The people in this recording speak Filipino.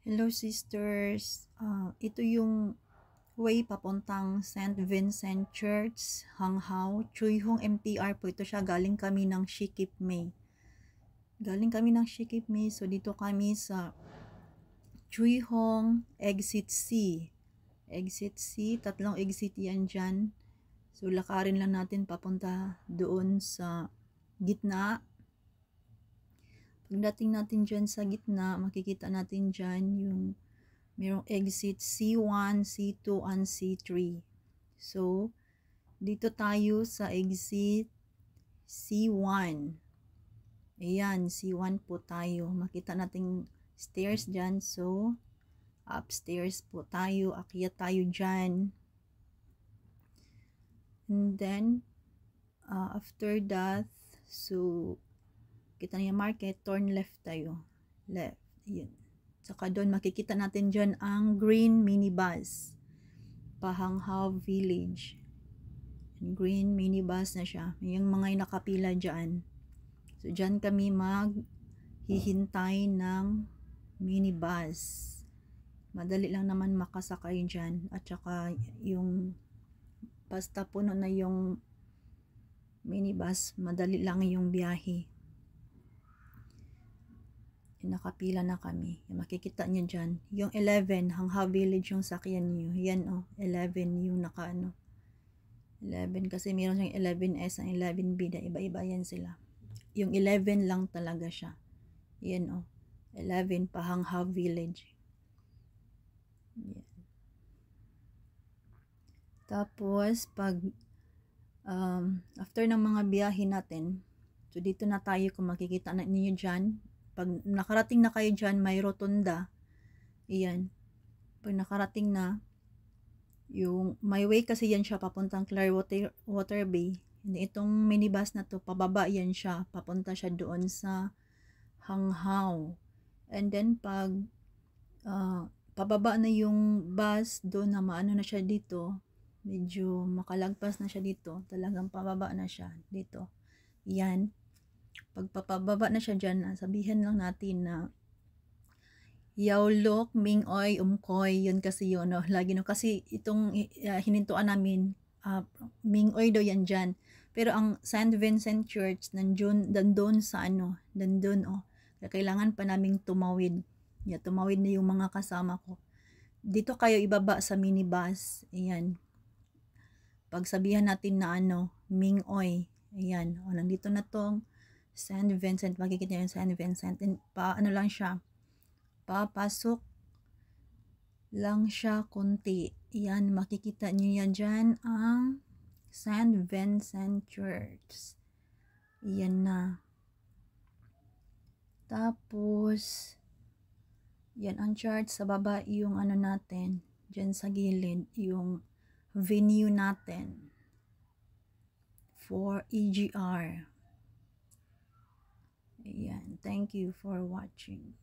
Hello sisters, ito yung way papuntang St. Vincent Church, Hanghao, Chuyhong MTR po. Ito siya, galing kami ng Shikip May. So dito kami sa Chuyhong Exit C. Tatlong exit yan dyan. So lakarin lang natin papunta doon sa gitna. Pagdating natin dyan sa gitna, makikita natin dyan yung merong exit C1, C2, and C3. So, dito tayo sa exit C1. Ayan, C1 po tayo. Makita natin stairs dyan. So, upstairs po tayo. Akyat tayo dyan. And then, after that, so, kita niya market, turn left tayo. Left. Ayan. Saka doon makikita natin dyan ang green minibus. Pahanghao Village. Green minibus na siya. Yung mga nakapila dyan. So dyan kami maghihintay ng minibus. Madali lang naman makasakay dyan. At saka yung basta puno na yung minibus, madali lang yung biyahe. Nakapila na kami. Makikita nyo dyan. Yung 11, Hanghao Village yung sakyan nyo. Yan 11 yung 11 kasi meron siyang 11S ang 11B na iba-iba yan sila. Yung 11 lang talaga siya. Yan 11 Hanghao Village. Yan. Tapos pag after ng mga biyahe natin, so dito na tayo, kung makikita na ninyo dyan. Pag nakarating na kayo dyan, may rotunda. Iyan. Pag nakarating na, yung may way kasi yan siya papuntang Clearwater Bay. Itong minibus na to, pababa yan siya. Papunta siya doon sa Hanghao. And then pag pababa na yung bus doon na maano na siya dito, medyo makalagpas na siya dito. Talagang pababa na siya dito. Yan. Pagpapababa na siya dyan, sabihin lang natin na Yaulok, Mingoy, Umkoy, yun kasi yun, lagi kasi itong hinintuan namin, Mingoy daw yan dyan. Pero ang St. Vincent Church, nandun sa nandun, kailangan pa naming tumawid. Tumawid na yung mga kasama ko. Dito kayo ibaba sa minibus, ayan. Pagsabihan natin na Mingoy, ayan, nandito na tong St. Vincent, makikita yung St. Vincent, and lang siya, papasok lang siya konti. Yan, makikita niyo yan dyan ang St. Vincent Church. Yan na. Tapos, yan ang church. Sa baba yung natin, dyan sa gilid, yung venue natin for EGR. Ayan, thank you for watching.